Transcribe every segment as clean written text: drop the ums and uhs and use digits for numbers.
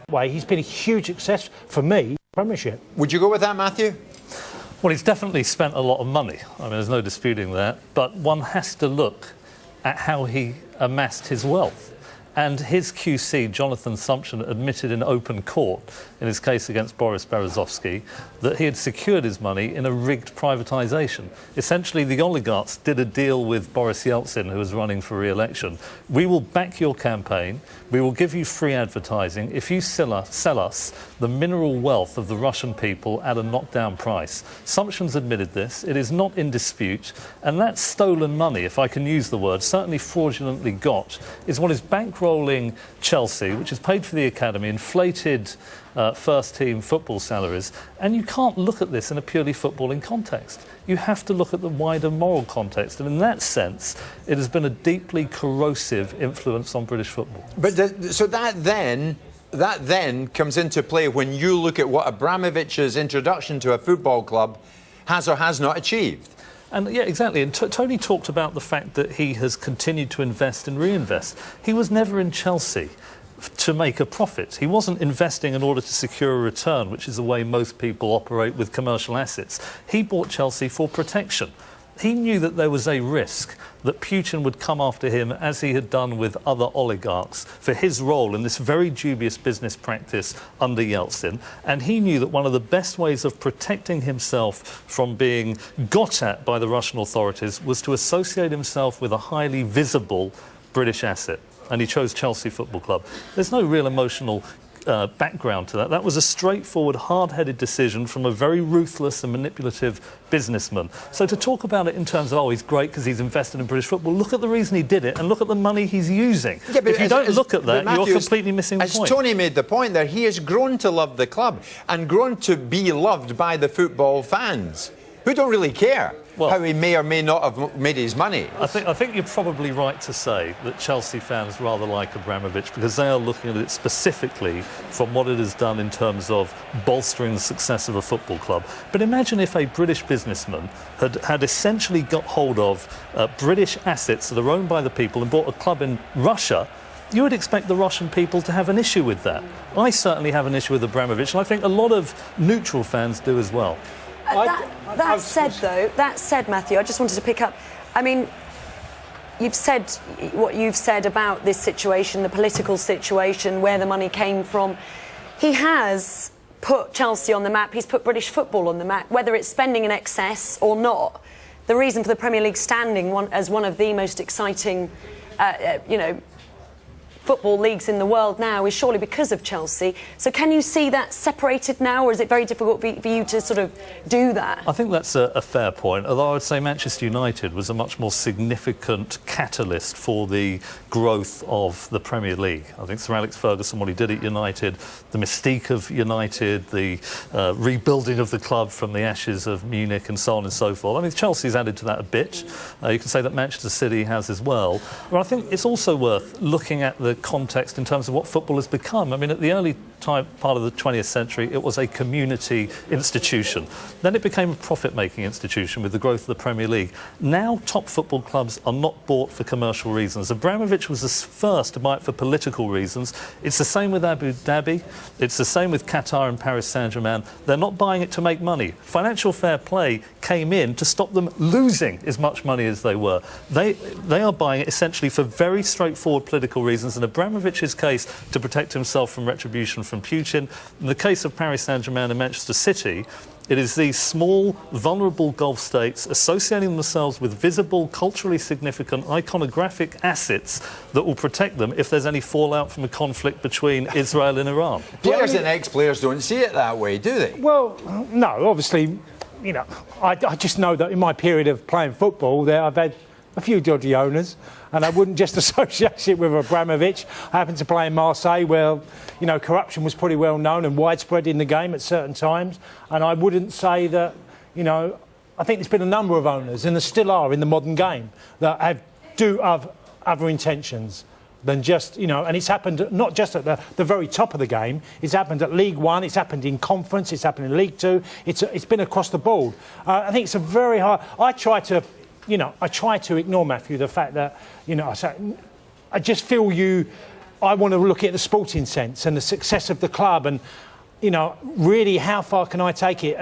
way, he's been a huge success for me, Premiership. Would you go with that, Matthew? Well, he's definitely spent a lot of money. I mean, there's no disputing that. But one has to look at how he amassed his wealth. And his QC, Jonathan Sumption, admitted in open court in his case against Boris Berezovsky that he had secured his money in a rigged privatisation. Essentially, the oligarchs did a deal with Boris Yeltsin, who was running for re-election. We will back your campaign. We will give you free advertising if you sell us the mineral wealth of the Russian people at a knockdown price. Sumption's admitted this. It is not in dispute. And that stolen money, if I can use the word, certainly fraudulently got, is what is bankrolling Chelsea, which has paid for the academy, inflated first-team football salaries. And you can't look at this in a purely footballing context. You have to look at the wider moral context. And in that sense, it has been a deeply corrosive influence on British football. But so that then comes into play when you look at what Abramovich's introduction to a football club has or has not achieved. And yeah, exactly. And Tony talked about the fact that he has continued to invest and reinvest. He was never in Chelsea to make a profit. He wasn't investing in order to secure a return, which is the way most people operate with commercial assets. He bought Chelsea for protection. He knew that there was a risk that Putin would come after him, as he had done with other oligarchs, for his role in this very dubious business practice under Yeltsin. And he knew that one of the best ways of protecting himself from being got at by the Russian authorities was to associate himself with a highly visible British asset. And he chose Chelsea Football Club. There's no real emotional background to that. That was a straightforward, hard-headed decision from a very ruthless and manipulative businessman. So to talk about it in terms of, oh, he's great because he's invested in British football, look at the reason he did it and look at the money he's using. Yeah, if you don't look at that, Matthew, you're completely missing the point. As Tony made the point there, he has grown to love the club and grown to be loved by the football fans, who don't really care how he may or may not have made his money. I think you're probably right to say that Chelsea fans rather like Abramovich because they are looking at it specifically from what it has done in terms of bolstering the success of a football club. But imagine if a British businessman had essentially got hold of British assets that are owned by the people and bought a club in Russia. You would expect the Russian people to have an issue with that. I certainly have an issue with Abramovich, and I think a lot of neutral fans do as well. That said, Matthew, I just wanted to pick up. I mean, you've said what you've said about this situation, the political situation, where the money came from. He has put Chelsea on the map. He's put British football on the map, whether it's spending in excess or not. The reason for the Premier League standing as one of the most exciting, football leagues in the world now is surely because of Chelsea. So can you see that separated now, or is it very difficult for you to sort of do that? I think that's a fair point, although I would say Manchester United was a much more significant catalyst for the growth of the Premier League. I think Sir Alex Ferguson, what he did at United, the mystique of United, the rebuilding of the club from the ashes of Munich and so on and so forth. I mean, Chelsea's added to that a bit. You can say that Manchester City has as well. But I think it's also worth looking at the context in terms of what football has become. I mean, at the early part of the 20th century, it was a community institution. Then it became a profit-making institution with the growth of the Premier League. Now, top football clubs are not bought for commercial reasons. Abramovich was the first to buy it for political reasons. It's the same with Abu Dhabi. It's the same with Qatar and Paris Saint-Germain. They're not buying it to make money. Financial fair play came in to stop them losing as much money as they were. They are buying it essentially for very straightforward political reasons. In Abramovich's case, to protect himself from retribution from Putin. In the case of Paris Saint-Germain and Manchester City, it is these small, vulnerable Gulf states associating themselves with visible, culturally significant, iconographic assets that will protect them if there's any fallout from a conflict between Israel and Iran. Players and ex-players don't see it that way, do they? Well, no, obviously, you know, I just know that in my period of playing football, I've had a few dodgy owners, and I wouldn't just associate it with Abramovich. I happened to play in Marseille where, you know, corruption was pretty well known and widespread in the game at certain times, and I wouldn't say that, you know, I think there's been a number of owners, and there still are in the modern game, that have other intentions than just, you know, and it's happened not just at the very top of the game, it's happened at League One, it's happened in Conference, it's happened in League Two, it's been across the board. I think it's a very hard... I try to ignore, Matthew, the fact that, you know, I just feel I want to look at the sporting sense and the success of the club, and really how far can I take it?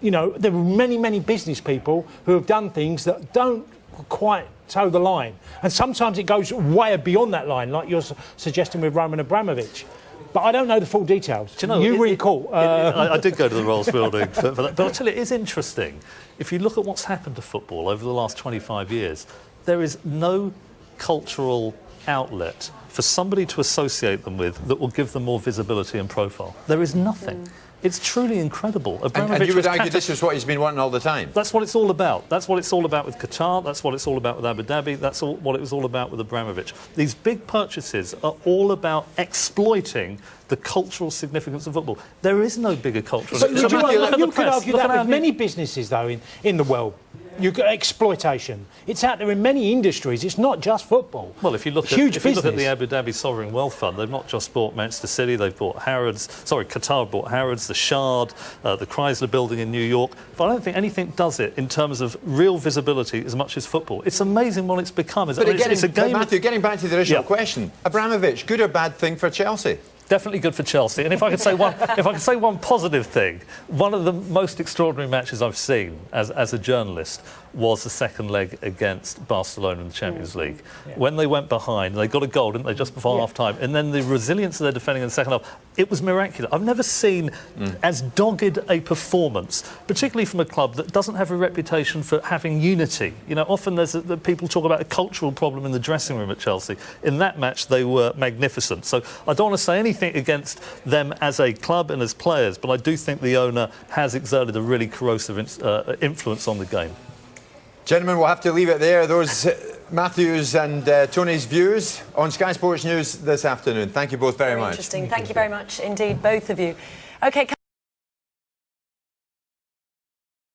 There are many business people who have done things that don't quite toe the line, and sometimes it goes way beyond that line, like you're suggesting with Roman Abramovich. But I don't know the full details. Do you know, you recall? I did go to the Rolls building for that. But I'll tell you, it is interesting. If you look at what's happened to football over the last 25 years, there is no cultural outlet for somebody to associate them with that will give them more visibility and profile. There is nothing. It's truly incredible. And you would argue this is what he's been wanting all the time? That's what it's all about. That's what it's all about with Qatar. That's what it's all about with Abu Dhabi. That's what it was all about with Abramovich. These big purchases are all about exploiting the cultural significance of football. There is no bigger cultural... But you could argue that with many businesses, though, in the world. You've got exploitation. It's out there in many industries. It's not just football. Well, if you look at the Abu Dhabi Sovereign Wealth Fund, they've not just bought Manchester City, they've bought Qatar bought Harrods, the Shard, the Chrysler Building in New York. But I don't think anything does it in terms of real visibility as much as football. It's amazing what it's become. But Matthew, getting back to the original question, Abramovich, good or bad thing for Chelsea? Definitely good for Chelsea. And if I could say one positive thing, one of the most extraordinary matches I've seen as a journalist was the second leg against Barcelona in the Champions League. Yeah. When they went behind, they got a goal, didn't they, just before half-time, and then the resilience of their defending in the second half, it was miraculous. I've never seen as dogged a performance, particularly from a club that doesn't have a reputation for having unity. Often people talk about a cultural problem in the dressing room at Chelsea. In that match, they were magnificent. So I don't want to say anything against them as a club and as players, but I do think the owner has exerted a really corrosive influence on the game. Gentlemen, we'll have to leave it there. Those Matthew's and Tony's views on Sky Sports News this afternoon. Thank you both very much. Interesting. Thank you very much indeed, both of you. OK.